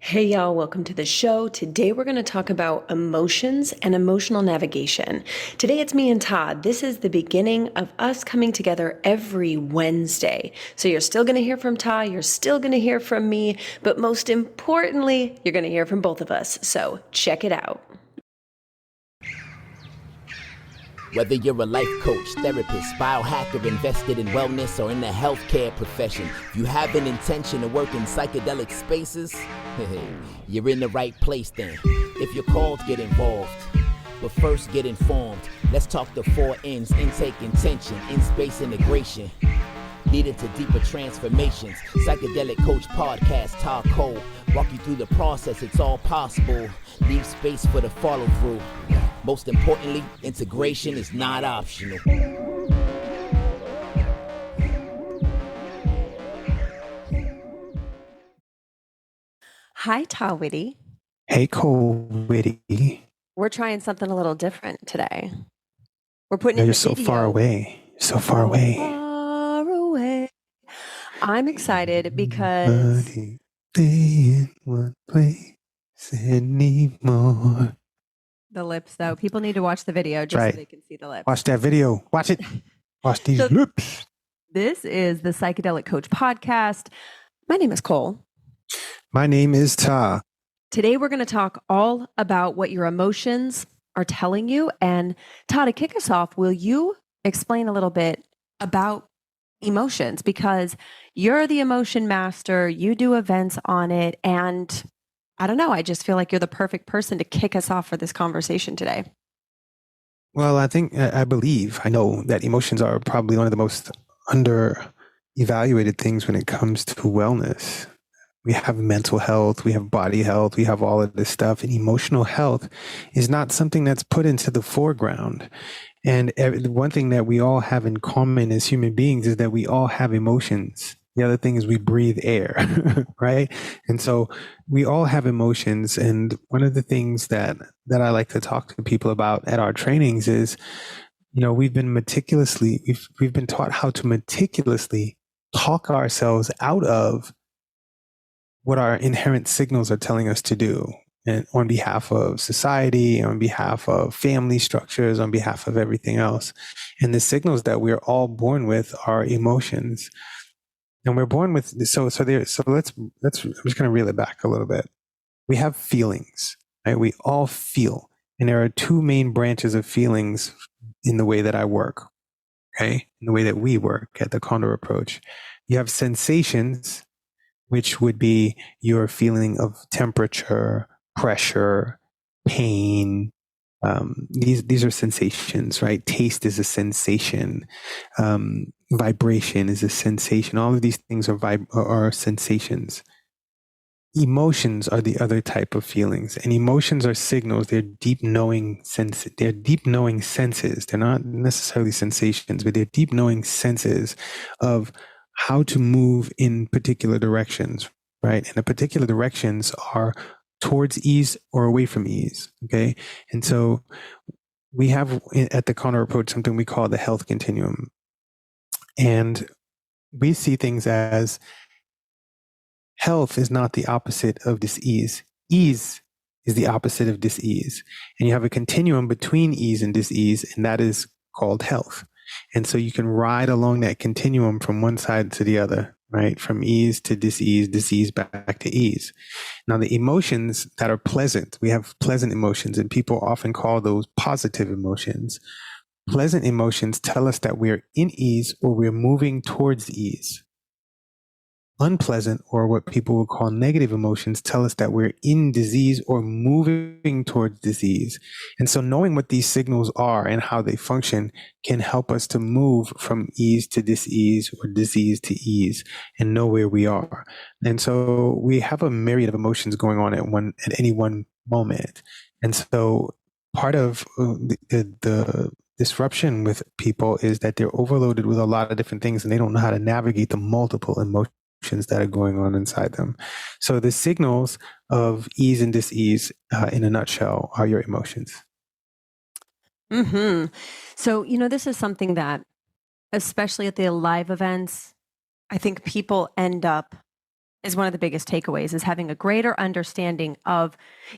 Hey y'all, welcome to the show. Today we're going to talk about emotions and emotional navigation. Today it's me and Todd. This is the beginning of us coming together every Wednesday. So you're still going to hear from Todd, you're still going to hear from me, but most importantly, you're going to hear from both of us. So check it out. Whether you're a life coach, therapist, biohacker, invested in wellness, or in the healthcare profession, if you have an intention to work in psychedelic spaces, you're in the right place then. If you're called, get involved. But first, get informed. Let's talk the 4 N's: intake, intention, in-space integration. Leading to deeper transformations. Psychedelic Coach Podcast, Tah and Kole. Walk you through the process, it's all possible. Leave space for the follow through. Most importantly, integration is not optional. Hi, Tah Whitty. Hey, Kole Whitty. We're trying something a little different today. We're putting You're in so video. far away. So far away. Far away. I'm excited because Nobody stay in one place anymore. The lips, though. People need to watch the video just Right. so they can see the lips. Watch that video. Watch it. Watch these So- lips. This is the Psychedelic Coach Podcast. my name is Cole. My name is Tah. Today, we're going to talk all about what your emotions are telling you. And Todd, to kick us off, will you explain a little bit about emotions? Because you're the emotion master, you do events on it. And I don't know, I just feel like you're the perfect person to kick us off for this conversation today. Well, I believe, I know that emotions are probably one of the most under evaluated things when it comes to wellness. We have mental health, we have body health, we have all of this stuff. And emotional health is not something that's put into the foreground. And one thing that we all have in common as human beings is that we all have emotions. The other thing is we breathe air, right? And so we all have emotions. And one of the things that I like to talk to people about at our trainings is, we've been taught how to meticulously talk ourselves out of what our inherent signals are telling us to do, and on behalf of society, on behalf of family structures, on behalf of everything else. And the signals that we're all born with are emotions. And we're born with, let's I'm just going to reel it back a little bit. We have feelings, right? We all feel. And there are 2 main branches of feelings in the way that I work, okay? In the way that we work at the Condor approach. You have sensations, which would be your feeling of temperature, pressure, pain. These are sensations, right? Taste is a sensation. Vibration is a sensation. All of these things are sensations. Emotions are the other type of feelings, and emotions are signals. They're deep knowing senses. They're not necessarily sensations, but they're deep knowing senses of how to move in particular directions, right? And the particular directions are towards ease or away from ease, okay? And so we have at the Condor approach something we call the health continuum. And we see things as health is not the opposite of dis-ease. Ease is the opposite of dis-ease. And you have a continuum between ease and dis-ease, and that is called health. And so you can ride along that continuum from one side to the other, right? From ease to dis-ease, dis-ease back to ease. Now, the emotions that are pleasant, we have pleasant emotions, and people often call those positive emotions. Pleasant emotions tell us that we're in ease or we're moving towards ease. Unpleasant, or what people would call negative emotions, tell us that we're in disease or moving towards disease. And so knowing what these signals are and how they function can help us to move from ease to dis-ease or disease to ease and know where we are. And so we have a myriad of emotions going on at any one moment. And so part of the disruption with people is that they're overloaded with a lot of different things and they don't know how to navigate the multiple emotions that are going on inside them. So the signals of ease and dis-ease, in a nutshell, are your emotions. So, this is something that, especially at the live events, I think people end up is one of the biggest takeaways, is having a greater understanding of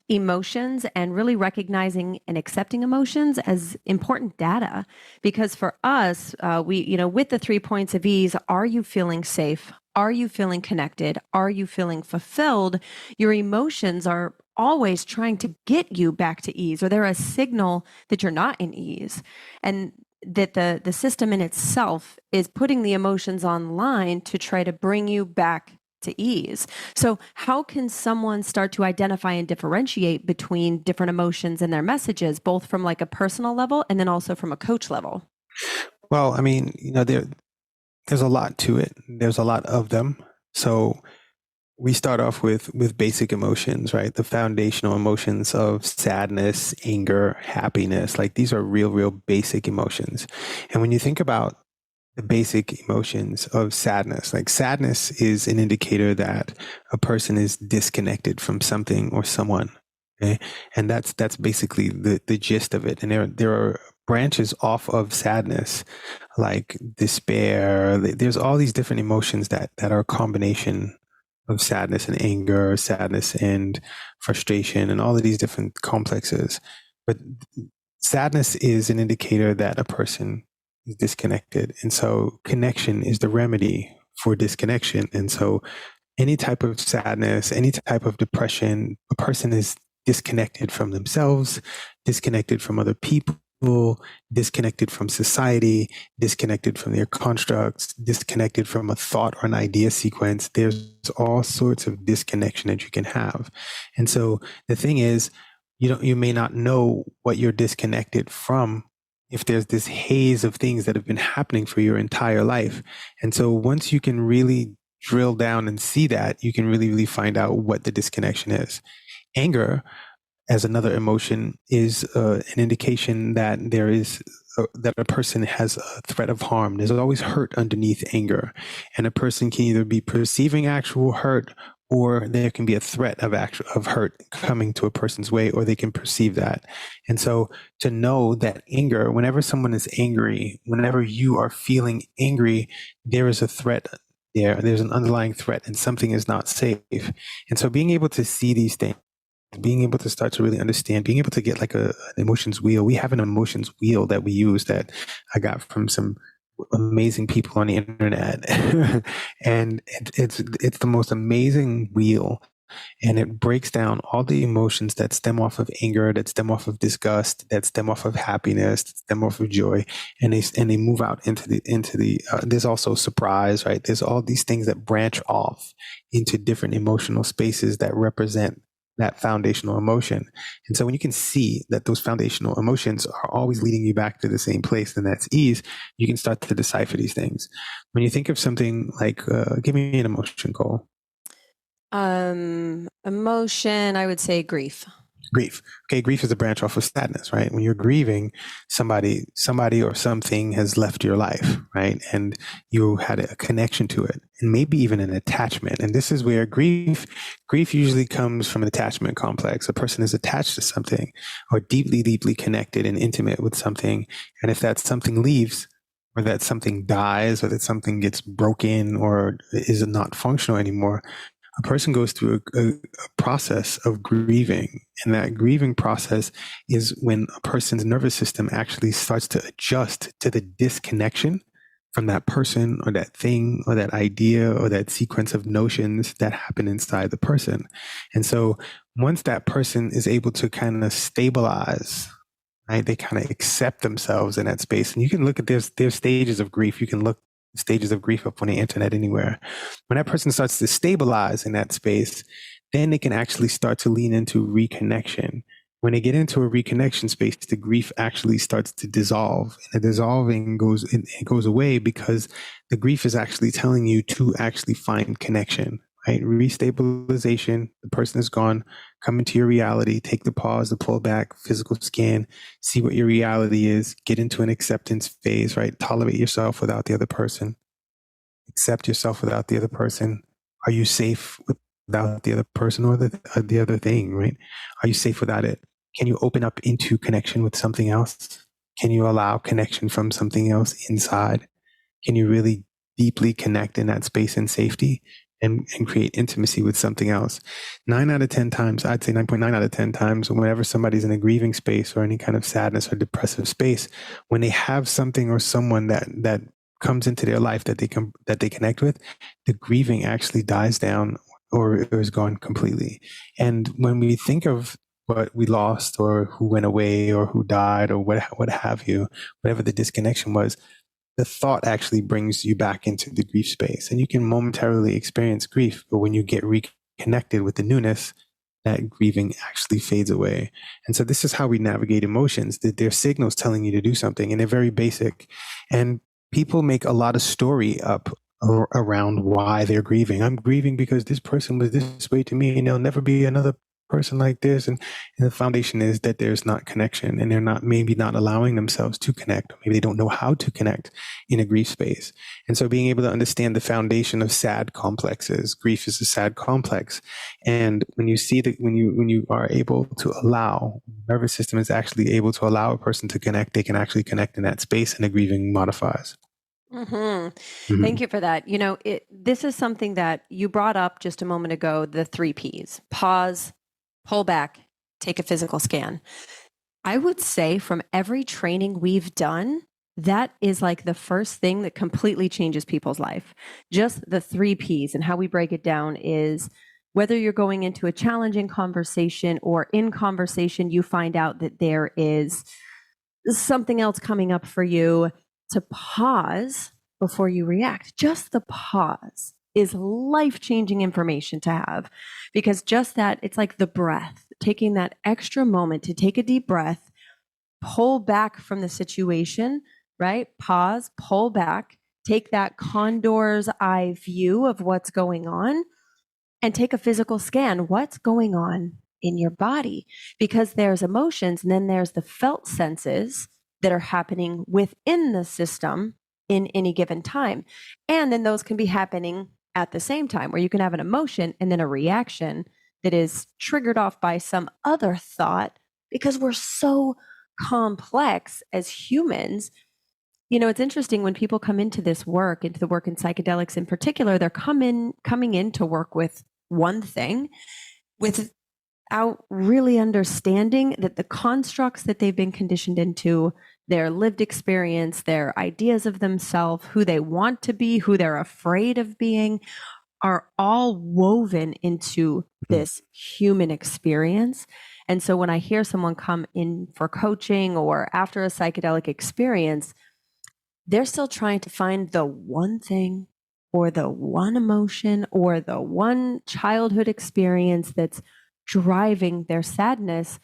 emotions and really recognizing and accepting emotions as important data. Because for us, with the 3 points of ease, are you feeling safe? Are you feeling connected? Are you feeling fulfilled? Your emotions are always trying to get you back to ease, or they're a signal that you're not in ease. And that the system in itself is putting the emotions online to try to bring you back to ease. So how can someone start to identify and differentiate between different emotions and their messages, both from like a personal level and then also from a coach level? Well, I mean, there's a lot to it. There's a lot of them. So we start off with basic emotions, right? The foundational emotions of sadness, anger, happiness. Like these are real basic emotions. And when you think about the basic emotions of sadness, like sadness is an indicator that a person is disconnected from something or someone. Okay? And that's basically the gist of it. And there are branches off of sadness, like despair. There's all these different emotions that are a combination of sadness and anger, sadness and frustration, and all of these different complexes. But sadness is an indicator that a person is disconnected. And so connection is the remedy for disconnection. And so any type of sadness, any type of depression, a person is disconnected from themselves, disconnected from other people, disconnected from society, disconnected from their constructs, disconnected from a thought or an idea sequence. There's all sorts of disconnection that you can have. And so the thing is, you may not know what you're disconnected from if there's this haze of things that have been happening for your entire life. And so once you can really drill down and see that, you can really find out what the disconnection is. Anger, as another emotion, is an indication that there is that a person has a threat of harm. There's always hurt underneath anger, and a person can either be perceiving actual hurt, or there can be a threat of hurt coming to a person's way, or they can perceive that. And so to know that anger, whenever someone is angry, whenever you are feeling angry, there is a threat there. There's an underlying threat, and something is not safe. And so being able to see these things, being able to start to really understand, being able to get like an emotions wheel. We have an emotions wheel that we use that I got from some amazing people on the internet. And it's the most amazing wheel. And it breaks down all the emotions that stem off of anger, that stem off of disgust, that stem off of happiness, that stem off of joy, and they move out into the. There's also surprise, right? There's all these things that branch off into different emotional spaces that represent that foundational emotion. And so when you can see that those foundational emotions are always leading you back to the same place, then that's ease, you can start to decipher these things. When you think of something like, give me an emotion, Cole. Emotion, I would say grief. Grief. Okay, grief is a branch off of sadness, right? When you're grieving, somebody or something has left your life, right? And you had a connection to it, and maybe even an attachment. And this is where grief usually comes from an attachment complex. A person is attached to something, or deeply connected and intimate with something. And if that something leaves, or that something dies, or that something gets broken or is not functional anymore, a person goes through a process of grieving. And that grieving process is when a person's nervous system actually starts to adjust to the disconnection from that person or that thing or that idea or that sequence of notions that happen inside the person. And so once that person is able to kind of stabilize, right, they kind of accept themselves in that space. And you can look at there's stages of grief. You can look stages of grief up on the internet anywhere. When that person starts to stabilize in that space, then they can actually start to lean into reconnection. When they get into a reconnection space, the grief actually starts to dissolve. And the dissolving goes away because the grief is actually telling you to actually find connection, right? Restabilization, the person is gone, come into your reality, take the pause, the pull back, physical scan, see what your reality is, get into an acceptance phase, right? Tolerate yourself without the other person. Accept yourself without the other person. Are you safe without the other person or the other thing, right? Are you safe without it? Can you open up into connection with something else? Can you allow connection from something else inside? Can you really deeply connect in that space and safety? and create intimacy with something else. 9 out of 10 times, I'd say 9.9 out of 10 times, whenever somebody's in a grieving space or any kind of sadness or depressive space, when they have something or someone that comes into their life that they connect with, the grieving actually dies down or is gone completely. And when we think of what we lost or who went away or who died or what have you, whatever the disconnection was, the thought actually brings you back into the grief space. And you can momentarily experience grief, but when you get reconnected with the newness, that grieving actually fades away. And so this is how we navigate emotions. That they're signals telling you to do something, and they're very basic. And people make a lot of story up around why they're grieving. I'm grieving because this person was this way to me, and there'll never be another person like this. And the foundation is that there's not connection, and they're maybe not allowing themselves to connect. Maybe they don't know how to connect in a grief space. And so being able to understand the foundation of sad complexes, grief is a sad complex. And when you see that, when you are able to allow, nervous system is actually able to allow a person to connect, they can actually connect in that space, and the grieving modifies. Thank you for that. This is something that you brought up just a moment ago, the 3 Ps: pause, pull back, take a physical scan. I would say from every training we've done, that is like the first thing that completely changes people's life. Just the 3 Ps, and how we break it down is whether you're going into a challenging conversation or in conversation, you find out that there is something else coming up for you, to pause before you react. Just the pause is life-changing information to have, because just that, it's like the breath, taking that extra moment to take a deep breath, pull back from the situation, right? Pause, pull back, take that condor's eye view of what's going on, and take a physical scan. What's going on in your body? Because there's emotions, and then there's the felt senses that are happening within the system in any given time. And then those can be happening at the same time, where you can have an emotion and then a reaction that is triggered off by some other thought, because we're so complex as humans. It's interesting when people come into this work, into the work in psychedelics in particular, they're coming in to work with one thing without really understanding that the constructs that they've been conditioned into, their lived experience, their ideas of themselves, who they want to be, who they're afraid of being, are all woven into this human experience. And so when I hear someone come in for coaching or after a psychedelic experience, they're still trying to find the one thing or the one emotion or the one childhood experience that's driving their sadness,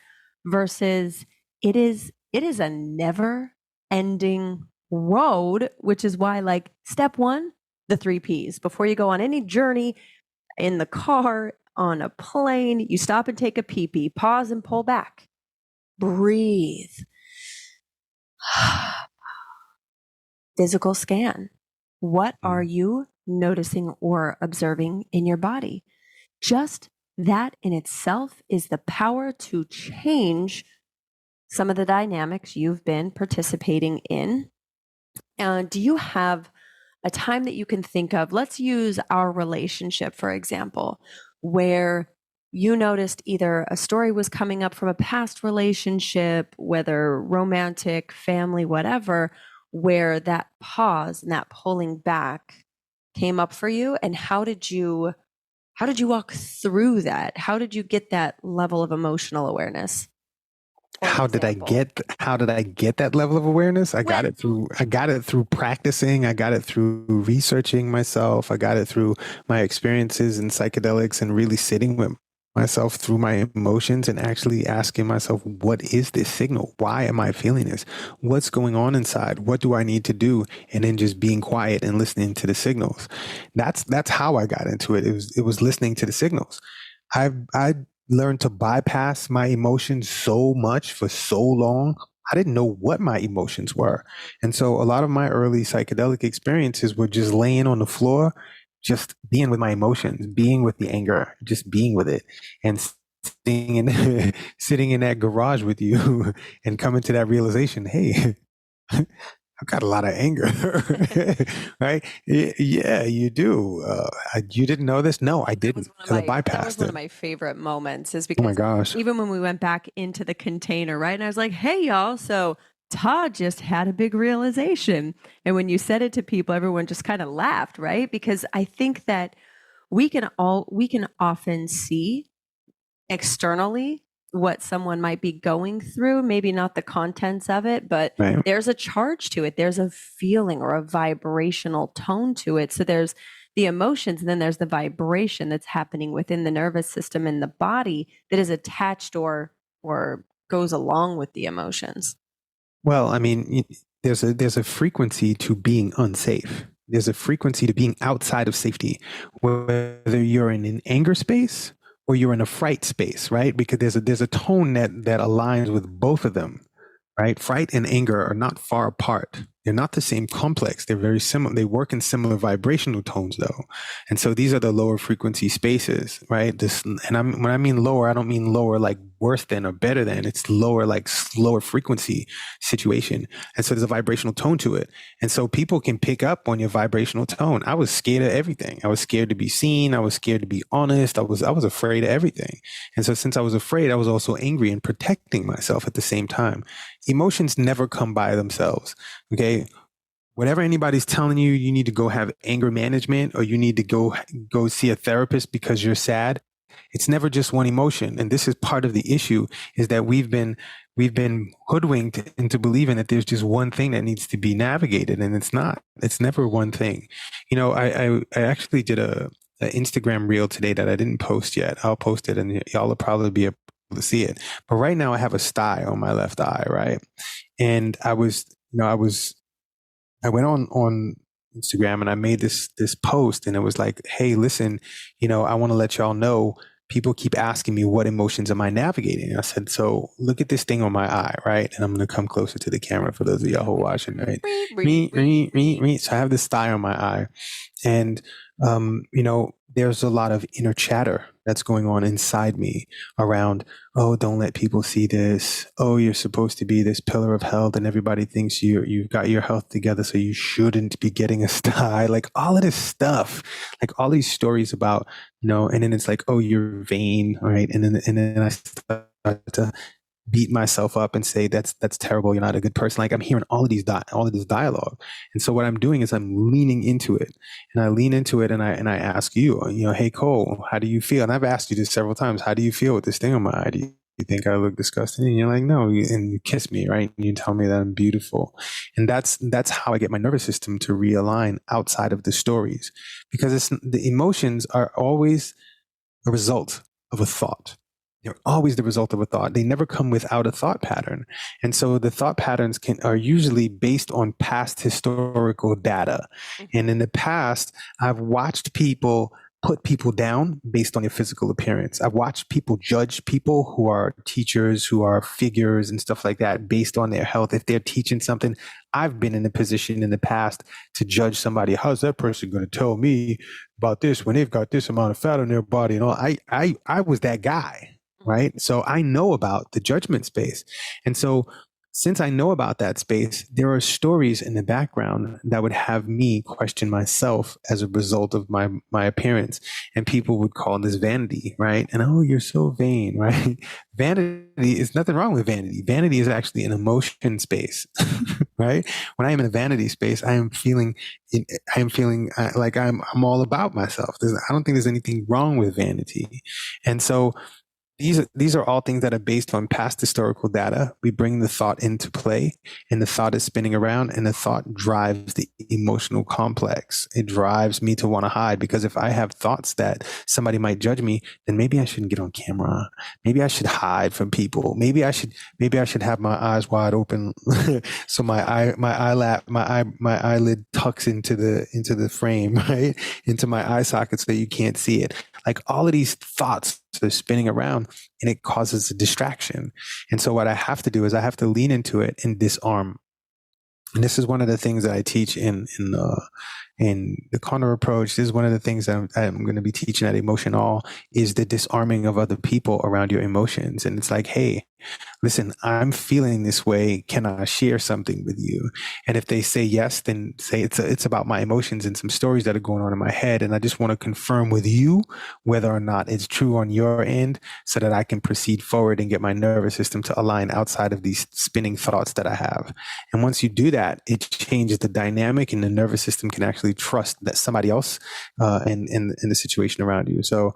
versus it is a never ending road, which is why, like, step 1, the 3 Ps. Before you go on any journey, in the car, on a plane, you stop and take a pee-pee, pause and pull back, breathe. Physical scan. What are you noticing or observing in your body? Just that in itself is the power to change some of the dynamics you've been participating in. Do you have a time that you can think of? Let's use our relationship, for example, where you noticed either a story was coming up from a past relationship, whether romantic, family, whatever, where that pause and that pulling back came up for you. And how did you walk through that? How did you get that level of emotional awareness? How did I get that level of awareness? I got it through practicing. I got it through researching myself. I got it through my experiences in psychedelics and really sitting with myself through my emotions and actually asking myself, what is this signal? Why am I feeling this? What's going on inside? What do I need to do? And then just being quiet and listening to the signals. That's how I got into it. It was listening to the signals. I learned to bypass my emotions so much for so long. I didn't know what my emotions were. And so a lot of my early psychedelic experiences were just laying on the floor, just being with my emotions, being with the anger, just being with it, and sitting in that garage with you and coming to that realization, hey, I've got a lot of anger, right? Yeah, you do. You didn't know this? No, I didn't, because I bypassed That was one it. of my favorite moments, is Oh my because gosh. even when we went back into the container, right? And I was like, hey, y'all. So Todd just had a big realization. And when you said it to people, everyone just kind of laughed, right? Because I think that we can often see externally what someone might be going through, maybe not the contents of it, but Right. there's a charge to it. There's a feeling or a vibrational tone to it. So there's the emotions, and then there's the vibration that's happening within the nervous system in the body that is attached or goes along with the emotions. Well, I mean, there's a frequency to being unsafe. There's a frequency to being outside of safety, whether you're in an anger space or you're in a fright space, right? Because there's a tone that aligns with both of them, right? Fright and anger are not far apart. They're not the same complex. They're very similar. They work in similar vibrational tones, though. And so these are the lower frequency spaces, right? When I mean lower, I don't mean lower like worse than or better than. It's lower like lower frequency situation. And so there's a vibrational tone to it. And so people can pick up on your vibrational tone. I was scared of everything. I was scared to be seen. I was scared to be honest. I was afraid of everything. And so since I was afraid, I was also angry and protecting myself at the same time. Emotions never come by themselves. Okay. Whatever anybody's telling you, you need to go have anger management, or you need to go see a therapist because you're sad. It's never just one emotion. And this is part of the issue, is that we've been hoodwinked into believing that there's just one thing that needs to be navigated, and it's not. It's never one thing. You know, I actually did an Instagram reel today that I didn't post yet. I'll post it, and y'all will probably be able to see it. But right now I have a sty on my left eye, right? And I went on Instagram and I made this post, and it was like, hey, listen, I want to let y'all know, people keep asking me, what emotions am I navigating? And I said, so look at this thing on my eye, right? And I'm going to come closer to the camera for those of y'all who are watching, right? So I have this sty on my eye, and there's a lot of inner chatter that's going on inside me around, oh, don't let people see this. Oh, you're supposed to be this pillar of health, and everybody thinks you've got your health together, so you shouldn't be getting a sty. Like all of this stuff, like all these stories about, and then it's like, oh, you're vain, right? And then I start to beat myself up and say, that's terrible. You're not a good person. Like I'm hearing all of this dialogue. And so what I'm doing is I'm leaning into it, and I lean into it, and I ask you, hey, Kole, how do you feel? And I've asked you this several times. How do you feel with this thing on my eye? Do you think I look disgusting? And you're like, no. And you kiss me, right? And you tell me that I'm beautiful. And that's how I get my nervous system to realign outside of the stories, because the emotions are always a result of a thought. They're always the result of a thought. They never come without a thought pattern. And so the thought patterns are usually based on past historical data. And in the past, I've watched people put people down based on their physical appearance. I've watched people judge people who are teachers, who are figures and stuff like that based on their health. If they're teaching something, I've been in a position in the past to judge somebody. How's that person going to tell me about this when they've got this amount of fat on their body? And all. I was that guy. Right. So I know about the judgment space. And so since I know about that space, there are stories in the background that would have me question myself as a result of my appearance. And people would call this vanity, right? And, oh, you're so vain, right? Vanity is nothing wrong with vanity. Vanity is actually an emotion space, right? When I am in a vanity space, I am feeling like I'm all about myself. I don't think there's anything wrong with vanity. And so these are all things that are based on past historical data. We bring the thought into play, and the thought is spinning around, and the thought drives the emotional complex. It drives me to want to hide, because if I have thoughts that somebody might judge me, then maybe I shouldn't get on camera. Maybe I should hide from people. Maybe I should have my eyes wide open so my eyelid tucks into the frame, right? Into my eye socket so that you can't see it. Like all of these thoughts are spinning around, and it causes a distraction. And so what I have to do is I have to lean into it and disarm. And this is one of the things that I teach in the Condor approach. This is one of the things that I'm going to be teaching at Emotion All, is the disarming of other people around your emotions. And it's like, hey, listen, I'm feeling this way. Can I share something with you? And if they say yes, then say it's about my emotions and some stories that are going on in my head. And I just want to confirm with you whether or not it's true on your end so that I can proceed forward and get my nervous system to align outside of these spinning thoughts that I have. And once you do that, it changes the dynamic and the nervous system can actually trust that somebody else in the situation around you. So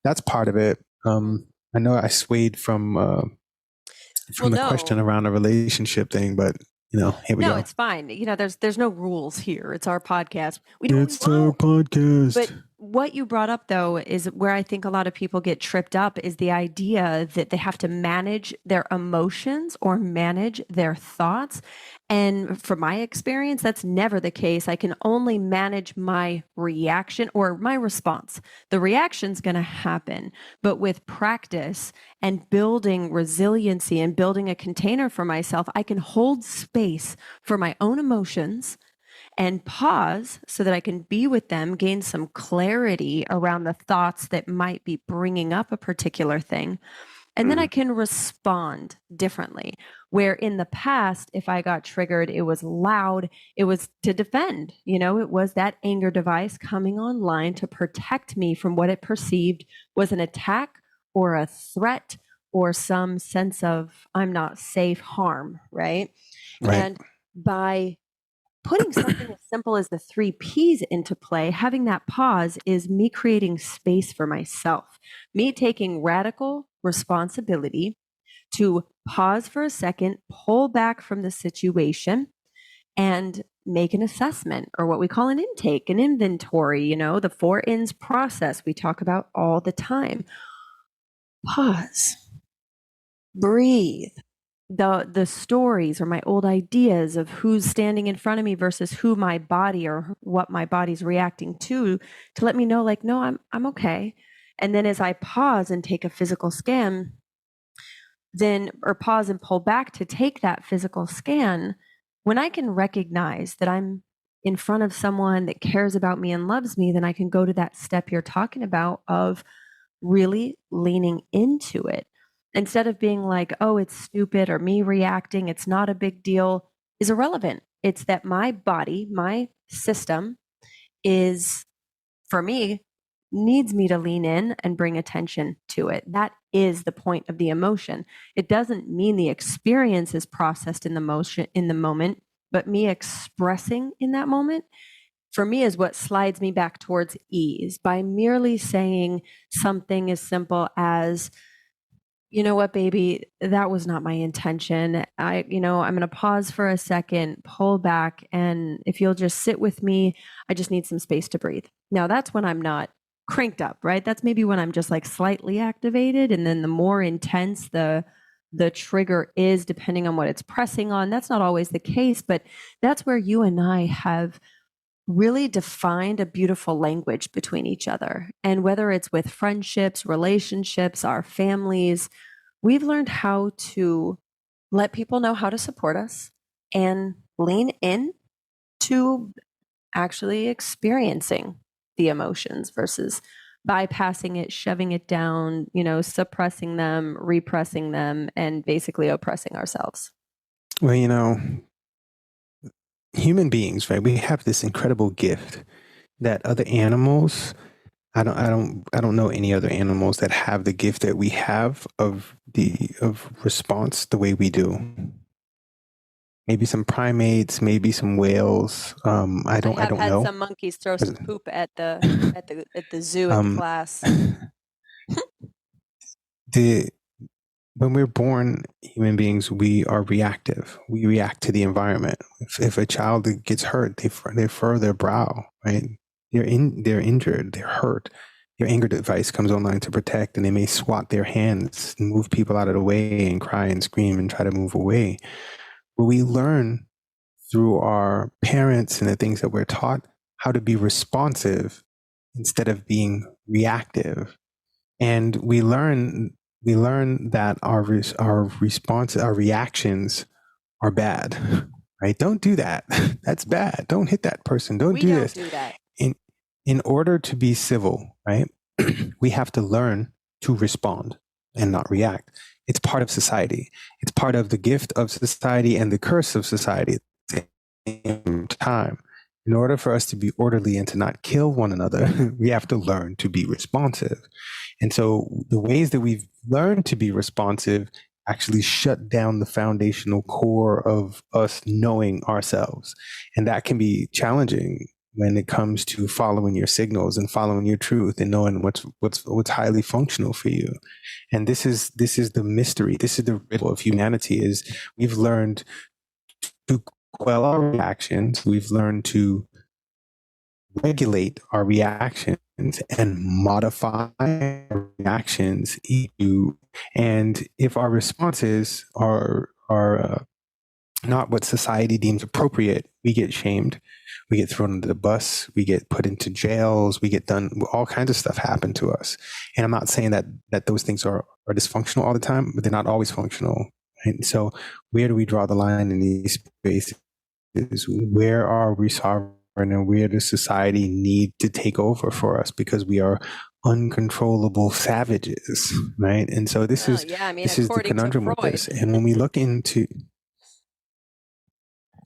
that's part of it. I know I swayed from the question around the relationship thing, but here we go. No, it's fine. There's no rules here. It's our podcast. It's our podcast. But what you brought up, though, is where I think a lot of people get tripped up is the idea that they have to manage their emotions or manage their thoughts. And from my experience, that's never the case. I can only manage my reaction or my response. The reaction's going to happen, but with practice and building resiliency and building a container for myself, I can hold space for my own emotions and pause so that I can be with them, gain some clarity around the thoughts that might be bringing up a particular thing. And then I can respond differently. Where in the past, if I got triggered, it was loud, it was to defend. It was that anger device coming online to protect me from what it perceived was an attack or a threat or some sense of I'm not safe harm, right? And by putting something as simple as the 3 Ps into play, having that pause is me creating space for myself, me taking radical responsibility to pause for a second, pull back from the situation, and make an assessment or what we call an intake, an inventory, the 4 ins process we talk about all the time. Pause, breathe. The stories or my old ideas of who's standing in front of me versus who my body or what my body's reacting to let me know, like, no, I'm okay. And then as I pause and take a physical scan, or pause and pull back to take that physical scan, when I can recognize that I'm in front of someone that cares about me and loves me, then I can go to that step you're talking about of really leaning into it. Instead of being like, oh, it's stupid or me reacting, it's not a big deal, is irrelevant. It's that my body, my system is, for me, needs me to lean in and bring attention to it. That is the point of the emotion. It doesn't mean the experience is processed in the moment, but me expressing in that moment, for me, is what slides me back towards ease by merely saying something as simple as, you know what, baby, that was not my intention. I'm going to pause for a second, pull back. And if you'll just sit with me, I just need some space to breathe. Now that's when I'm not cranked up, right? That's maybe when I'm just like slightly activated. And then the more intense the trigger is, depending on what it's pressing on, that's not always the case, but that's where you and I have really defined a beautiful language between each other. And whether it's with friendships, relationships, our families, we've learned how to let people know how to support us and lean in to actually experiencing the emotions versus bypassing it, shoving it down, suppressing them, repressing them, and basically oppressing ourselves. Well, human beings, right? We have this incredible gift that other animals, I don't know any other animals that have the gift that we have of response the way we do. Maybe some primates, maybe some whales. I don't know. Had some monkeys throw some poop at the zoo in class. When we're born human beings, we are reactive. We react to the environment. If a child gets hurt, they furrow their brow, right? They're injured, they're hurt. Your anger device comes online to protect, and they may swat their hands and move people out of the way and cry and scream and try to move away. But we learn through our parents and the things that we're taught how to be responsive instead of being reactive. And we learn that our reactions are bad, right? Don't do that. That's bad. Don't hit that person. Don't do this. Do that. In order to be civil, right? We have to learn to respond. and not react. It's part of society. It's part of the gift of society and the curse of society at the same time. In order for us to be orderly and to not kill one another, we have to learn to be responsive. And so the ways that we've learned to be responsive actually shut down the foundational core of us knowing ourselves. And that can be challenging when it comes to following your signals and following your truth and knowing what's highly functional for you. And this is the mystery. This is the riddle of humanity, is we've learned to quell our reactions. We've learned to regulate our reactions and modify our reactions. And if our responses are not what society deems appropriate, we get shamed, we get thrown under the bus, we get put into jails, we get done, all kinds of stuff happen to us. And I'm not saying that those things are dysfunctional all the time, but they're not always functional. And so where do we draw the line in these spaces? Where are we sovereign and where does society need to take over for us, because we are uncontrollable savages, right? And so this is the conundrum with this. And when we look into,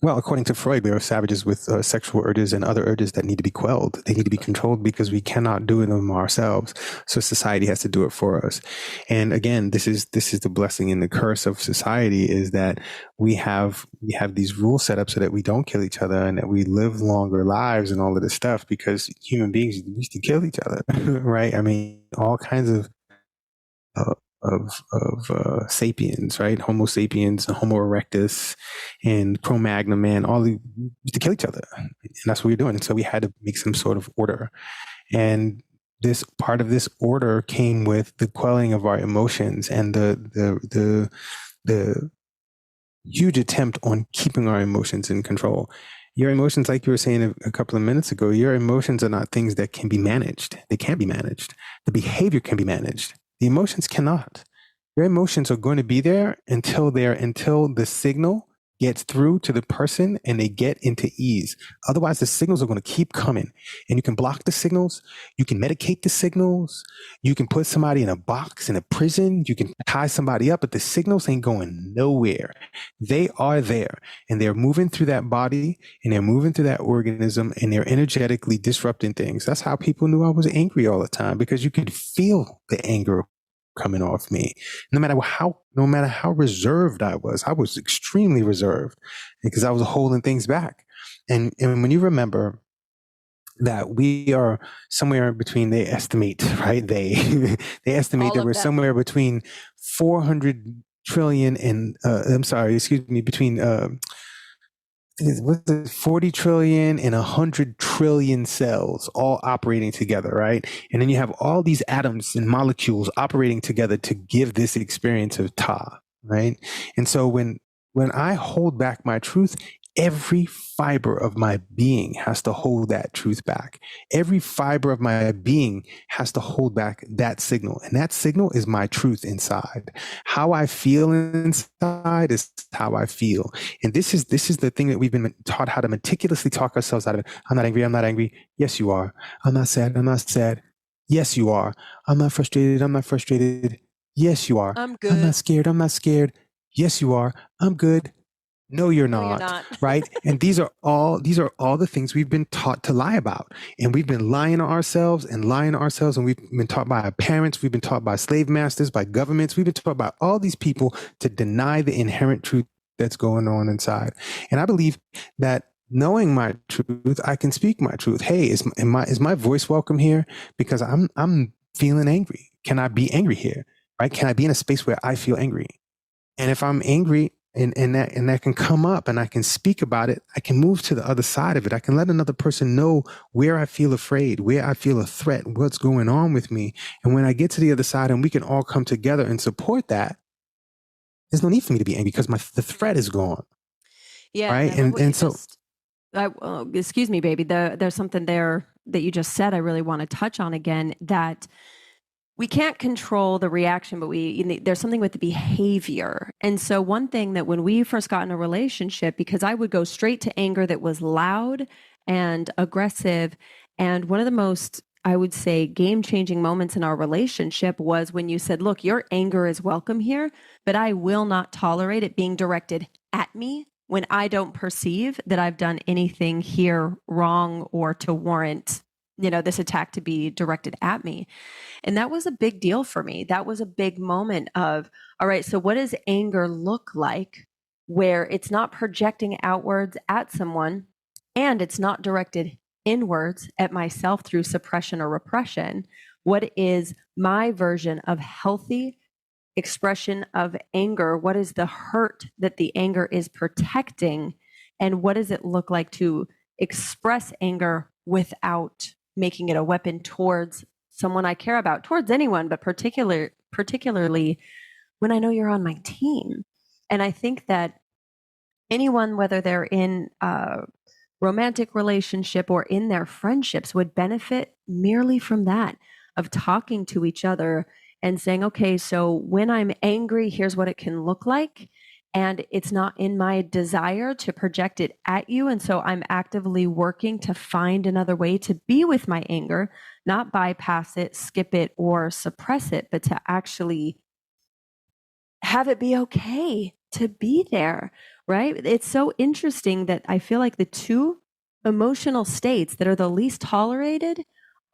well, according to Freud, we are savages with sexual urges and other urges that need to be quelled. They need to be controlled because we cannot do them ourselves. So society has to do it for us. And again, this is the blessing and the curse of society, is that we have these rules set up so that we don't kill each other and that we live longer lives and all of this stuff, because human beings used to kill each other, right? I mean, all kinds of sapiens, right? Homo sapiens, Homo erectus, and Cro-Magnon man, all used to kill each other, and that's what we're doing. And so we had to make some sort of order, and this part of this order came with the quelling of our emotions and the huge attempt on keeping our emotions in control. Your emotions, like you were saying a couple of minutes ago, your emotions are not things that can be managed. They can't be managed. The behavior can be managed. The emotions cannot. Your emotions are going to be there until the signal gets through to the person and they get into ease. Otherwise, the signals are going to keep coming. And you can block the signals. You can medicate the signals. You can put somebody in a box, in a prison. You can tie somebody up, but the signals ain't going nowhere. They are there, and they're moving through that body, and they're moving through that organism, and they're energetically disrupting things. That's how people knew I was angry all the time, because you could feel the anger coming off me. No matter how reserved I was extremely reserved, because I was holding things back. And when you remember that we are somewhere between, they estimate, right? They estimate that we're somewhere between 400 trillion and between 40 trillion and 100 trillion cells all operating together, right? And then you have all these atoms and molecules operating together to give this experience of Tah, right? And so when I hold back my truth, every fiber of my being has to hold that truth back. Every fiber of my being has to hold back that signal. And that signal is my truth inside. How I feel inside is how I feel. And this is the thing that we've been taught, how to meticulously talk ourselves out of it. I'm not angry. I'm not angry. Yes, you are. I'm not sad. I'm not sad. Yes, you are. I'm not frustrated. I'm not frustrated. Yes, you are. I'm good. I'm not scared. I'm not scared. Yes, you are. I'm good. No, you're not. Right? And these are all the things we've been taught to lie about. And we've been lying to ourselves. And we've been taught by our parents. We've been taught by slave masters, by governments. We've been taught by all these people to deny the inherent truth that's going on inside. And I believe that knowing my truth, I can speak my truth. Hey, is my voice welcome here? Because I'm feeling angry. Can I be angry here? Right? Can I be in a space where I feel angry? And if I'm angry, and that can come up and I can speak about it, I can move to the other side of it. I can let another person know where I feel afraid, where I feel a threat, what's going on with me. And when I get to the other side and we can all come together and support that, there's no need for me to be angry because the threat is gone. Yeah. Right. And so, excuse me, baby, there's something there that you just said I really want to touch on again, that we can't control the reaction, but there's something with the behavior. And so one thing that when we first got in a relationship, because I would go straight to anger that was loud and aggressive, and one of the most I would say, game-changing moments in our relationship was when you said, look, your anger is welcome here, but I will not tolerate it being directed at me when I don't perceive that I've done anything here wrong or to warrant, this attack to be directed at me. And that was a big deal for me. That was a big moment of, all right, so what does anger look like where it's not projecting outwards at someone and it's not directed inwards at myself through suppression or repression? What is my version of healthy expression of anger? What is the hurt that the anger is protecting? And what does it look like to express anger without making it a weapon towards someone I care about, towards anyone, but particularly when I know you're on my team? And I think that anyone, whether they're in a romantic relationship or in their friendships, would benefit merely from that, of talking to each other and saying, okay, so when I'm angry, here's what it can look like. And it's not in my desire to project it at you. And so I'm actively working to find another way to be with my anger, not bypass it, skip it, or suppress it, but to actually have it be okay to be there, right? It's so interesting that I feel like the two emotional states that are the least tolerated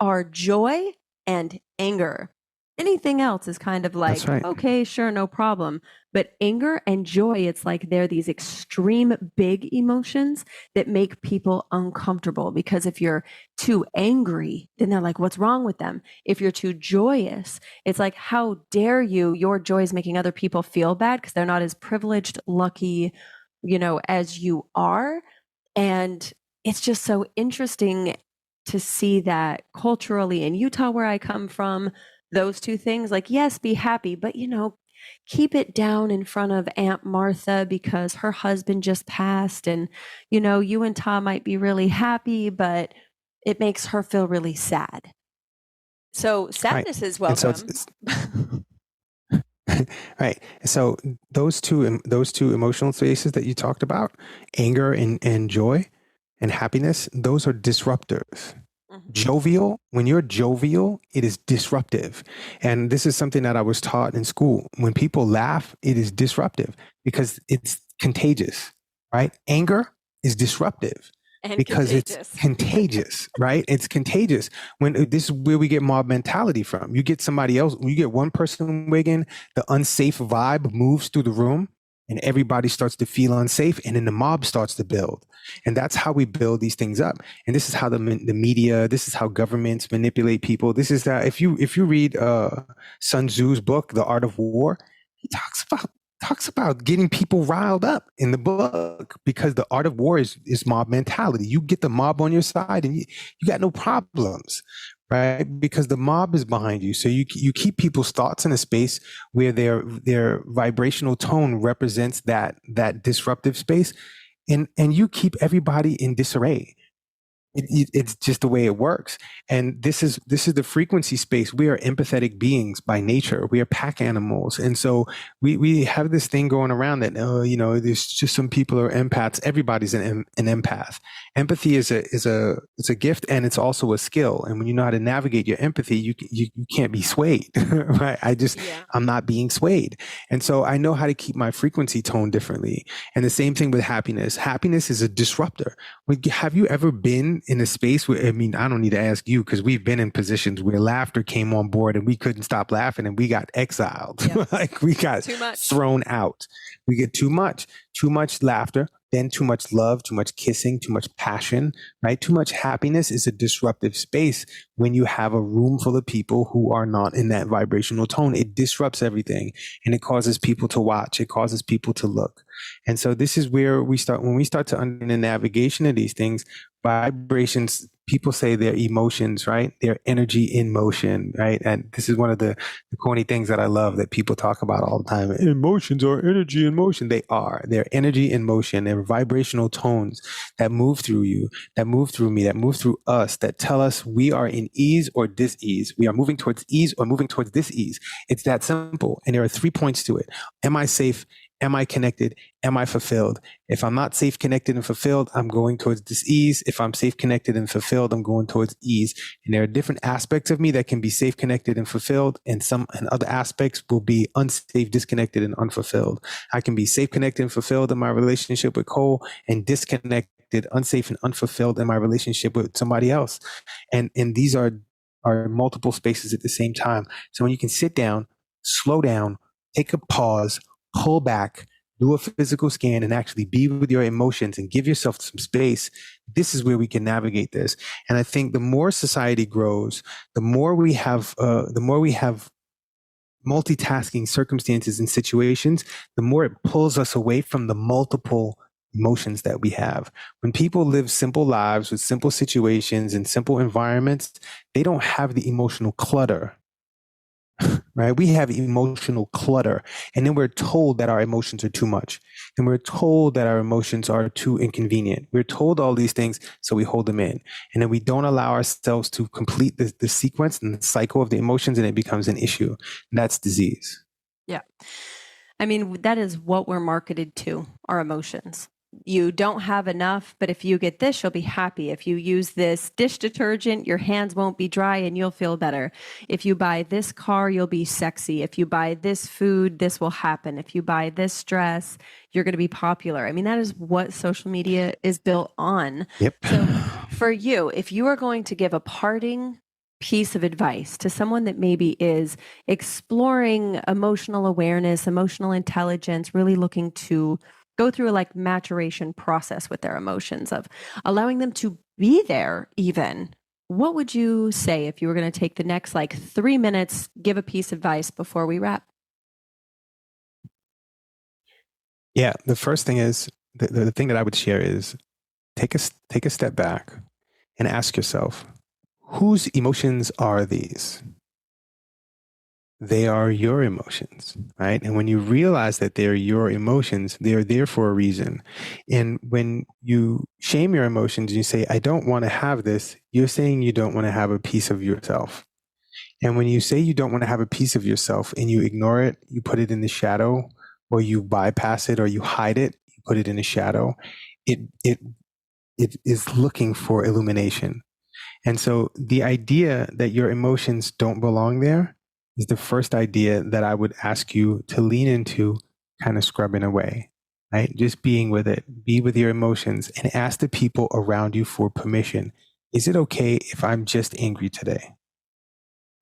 are joy and anger. Anything else is kind of like, That's right. okay, sure, no problem. But anger and joy, it's like they're these extreme big emotions that make people uncomfortable, because if you're too angry, then they're like, what's wrong with them? If you're too joyous, it's like, how dare you? Your joy is making other people feel bad because they're not as privileged, lucky, as you are. And it's just so interesting to see that culturally in Utah, where I come from, those two things, like, yes, be happy, but keep it down in front of Aunt Martha because her husband just passed, and you and Tom might be really happy, but it makes her feel really sad. So sadness is welcome. Right. So those two emotional spaces that you talked about, anger and joy and happiness, those are disruptors. Jovial, when you're jovial, it is disruptive. And this is something that I was taught in school. When people laugh, it is disruptive because it's contagious, right? Anger is disruptive because it's contagious, right? It's contagious. When this is where we get mob mentality from. You get somebody else, you get one person wigging, the unsafe vibe moves through the room and everybody starts to feel unsafe, and then the mob starts to build. And that's how we build these things up. And this is how the media, this is how governments manipulate people. This is that if you read Sun Tzu's book, The Art of War, he talks about getting people riled up in the book, because the art of war is mob mentality. You get the mob on your side and you got no problems, right? Because the mob is behind you. So you keep people's thoughts in a space where their vibrational tone represents that disruptive space, and you keep everybody in disarray. It's just the way it works. And this is the frequency space. We are empathetic beings by nature. We are pack animals. And so we have this thing going around that, there's just some people are empaths. Everybody's an empath. Empathy is a gift, and it's also a skill. And when you know how to navigate your empathy, you can't be swayed, right? I'm not being swayed. And so I know how to keep my frequency tone differently. And the same thing with happiness. Happiness is a disruptor. Have you ever been in a space where, I don't need to ask you, because we've been in positions where laughter came on board and we couldn't stop laughing and we got exiled. Yep. Like we got thrown out. We get too much laughter, then too much love, too much kissing, too much passion, right? Too much happiness is a disruptive space. When you have a room full of people who are not in that vibrational tone, it disrupts everything, and it causes people to watch. It causes people to look. And so this is where when we start to understand the navigation of these things, vibrations, people say they're emotions, right? They're energy in motion, right? And this is one of the corny things that I love that people talk about all the time. Emotions are energy in motion. They are. They're energy in motion. They're vibrational tones that move through you, that move through me, that move through us, that tell us we are in ease or dis-ease. We are moving towards ease or moving towards dis-ease. It's that simple. And there are 3 points to it. Am I safe? Am I connected? Am I fulfilled? If I'm not safe, connected, and fulfilled, I'm going towards dis-ease. If I'm safe, connected, and fulfilled, I'm going towards ease. And there are different aspects of me that can be safe, connected, and fulfilled, and other aspects will be unsafe, disconnected, and unfulfilled. I can be safe, connected, and fulfilled in my relationship with Cole, and disconnected, unsafe, and unfulfilled in my relationship with somebody else. And these are multiple spaces at the same time. So when you can sit down, slow down, take a pause, pull back, do a physical scan, and actually be with your emotions and give yourself some space, this is where we can navigate this. And I think the more society grows, the more we have multitasking circumstances and situations, the more it pulls us away from the multiple emotions that we have. When people live simple lives with simple situations and simple environments, they don't have the emotional clutter. Right? We have emotional clutter, and then we're told that our emotions are too much, and we're told that our emotions are too inconvenient. We're told all these things, so we hold them in, and then we don't allow ourselves to complete the sequence and the cycle of the emotions, and it becomes an issue. And that's disease. Yeah. I mean, that is what we're marketed to, our emotions. You don't have enough, but if you get this, you'll be happy. If you use this dish detergent, your hands won't be dry and you'll feel better. If you buy this car, you'll be sexy. If you buy this food, this will happen. If you buy this dress, you're going to be popular. I mean, that is what social media is built on. Yep. So for you, if you are going to give a parting piece of advice to someone that maybe is exploring emotional awareness, emotional intelligence, really looking to go through a like maturation process with their emotions, of allowing them to be there even, what would you say if you were going to take the next like 3 minutes, give a piece of advice before we wrap? Yeah, the first thing is, the thing that I would share is take a step back and ask yourself, whose emotions are these? They are your emotions, right? And when you realize that they're your emotions, they're there for a reason. And when you shame your emotions, you say, I don't want to have this, you're saying you don't want to have a piece of yourself. And when you say you don't want to have a piece of yourself and you ignore it, you put it in the shadow, or you bypass it, or you hide it, you put it in the shadow, it is looking for illumination. And so the idea that your emotions don't belong there is the first idea that I would ask you to lean into, kind of scrubbing away, right? Just being with it, be with your emotions, and ask the people around you for permission. Is it okay if I'm just angry today?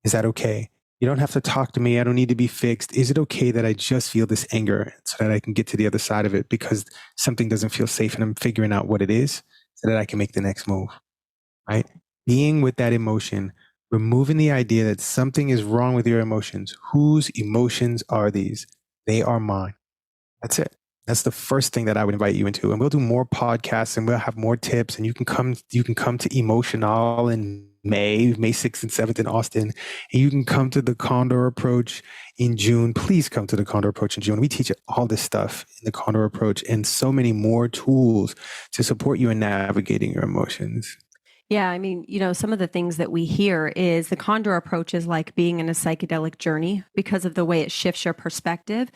Is that okay? You don't have to talk to me. I don't need to be fixed. Is it okay that I just feel this anger so that I can get to the other side of it because something doesn't feel safe and I'm figuring out what it is so that I can make the next move, right? Being with that emotion, removing the idea that something is wrong with your emotions. Whose emotions are these? They are mine. That's it. That's the first thing that I would invite you into. And we'll do more podcasts and we'll have more tips, and you can come to Emotional in May 6th and 7th in Austin. And you can come to the Condor Approach in June. Please come to the Condor Approach in June. We teach all this stuff in the Condor Approach and so many more tools to support you in navigating your emotions. Yeah, I mean, some of the things that we hear is the Condor approach is like being in a psychedelic journey because of the way it shifts your perspective.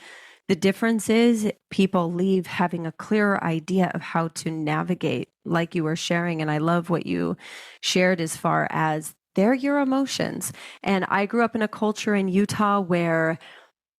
The difference is people leave having a clearer idea of how to navigate, like you were sharing. And I love what you shared as far as they're your emotions. And I grew up in a culture in Utah where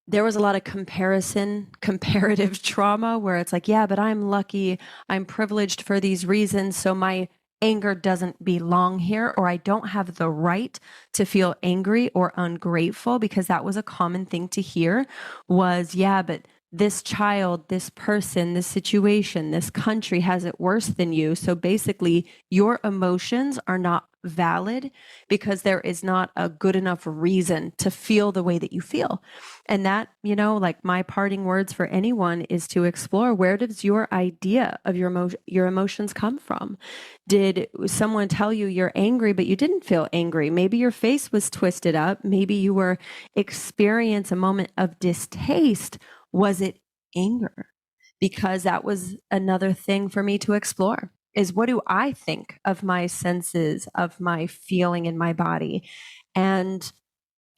there was a lot of comparative trauma, where it's like, yeah, but I'm lucky, I'm privileged for these reasons, so my anger doesn't belong here, or I don't have the right to feel angry or ungrateful, because that was a common thing to hear was, yeah, but this child, this person, this situation, this country has it worse than you. So basically your emotions are not valid because there is not a good enough reason to feel the way that you feel. And that, like my parting words for anyone is to explore, where does your idea of your emotions come from? Did someone tell you you're angry, but you didn't feel angry? Maybe your face was twisted up. Maybe you were experiencing a moment of distaste. Was it anger? Because that was another thing for me to explore, is what do I think of my senses, of my feeling in my body? And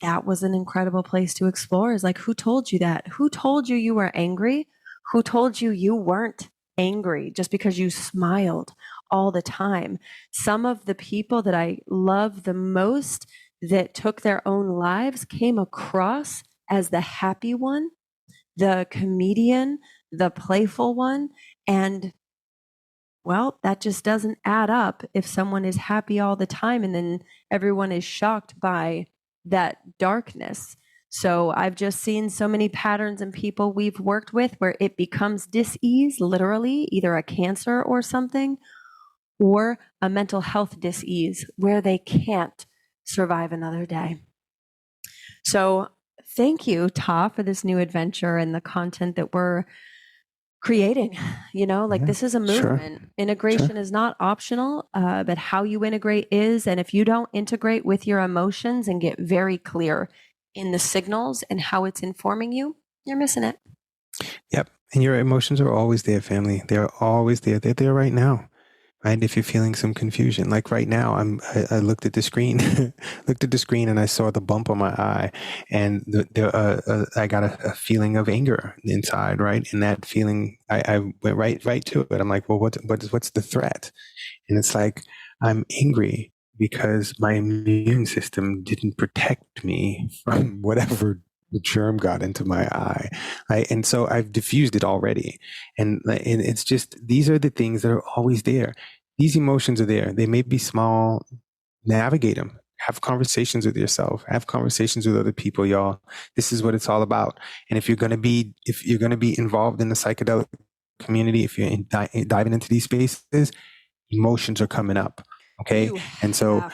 that was an incredible place to explore, is like, who told you that? Who told you you were angry? Who told you you weren't angry just because you smiled all the time? Some of the people that I love the most that took their own lives came across as the happy one, the comedian, the playful one. And well, that just doesn't add up if someone is happy all the time and then everyone is shocked by that darkness. So I've just seen so many patterns in people we've worked with where it becomes dis-ease, literally, either a cancer or something, or a mental health dis-ease where they can't survive another day. So thank you, Tah, for this new adventure and the content that we're creating. This is a movement. Sure. Integration is not optional, but how you integrate is. And if you don't integrate with your emotions and get very clear in the signals and how it's informing you, you're missing it. Yep. And your emotions are always there, family. They're always there. They're there right now. Right? If you're feeling some confusion, like right now, I looked at the screen, and I saw the bump on my eye, and I got a feeling of anger inside, right? And that feeling, I went right to it. I'm like, well, what's the threat? And it's like, I'm angry because my immune system didn't protect me from whatever the germ got into my eye. Right? And so I've diffused it already. And it's just, these are the things that are always there. These emotions are there. They may be small. Navigate them. Have conversations with yourself. Have conversations with other people, y'all. This is what it's all about. And if you're going to be involved in the psychedelic community, if you're diving into these spaces, emotions are coming up. Okay. And so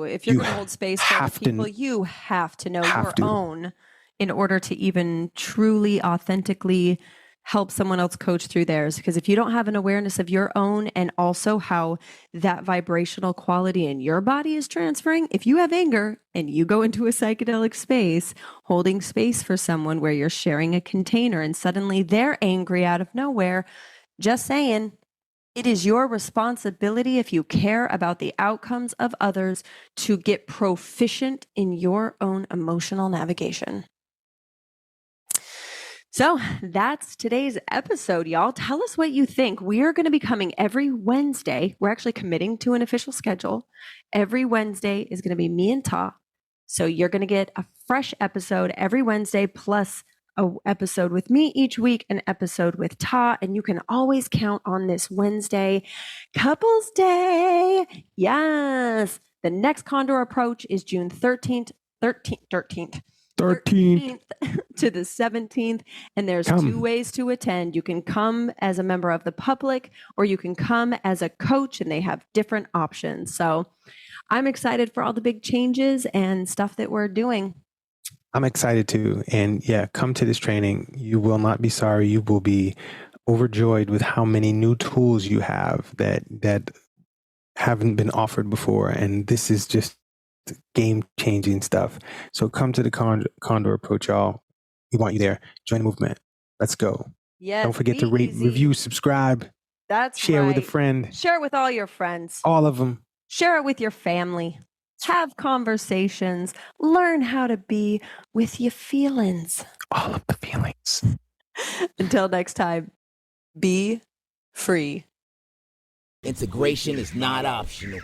if you're going to hold space for other people, you have to know your own in order to even truly, authentically help someone else coach through theirs. Because if you don't have an awareness of your own and also how that vibrational quality in your body is transferring, if you have anger and you go into a psychedelic space, holding space for someone where you're sharing a container and suddenly they're angry out of nowhere, just saying, it is your responsibility, if you care about the outcomes of others, to get proficient in your own emotional navigation. So that's today's episode, y'all. Tell us what you think. We are going to be coming every Wednesday. We're actually committing to an official schedule. Every Wednesday is going to be me and Tah. So you're going to get a fresh episode every Wednesday, plus an episode with me each week, an episode with Tah. And you can always count on this Wednesday, Couples Day. Yes. The next Condor approach is June 13th to the 17th. And there's 2 ways to attend. You can come as a member of the public, or you can come as a coach, and they have different options. So I'm excited for all the big changes and stuff that we're doing. I'm excited too. And yeah, come to this training. You will not be sorry. You will be overjoyed with how many new tools you have that haven't been offered before. And this is just game-changing stuff. So come to the Condor approach, y'all. We want you there. Join the movement. Let's go. Yes. Don't forget to rate, review, subscribe. That's share right. with a friend. Share it with all your friends. All of them. Share it with your family. Have conversations. Learn how to be with your feelings. All of the feelings. Until next time, be free. Integration is not optional.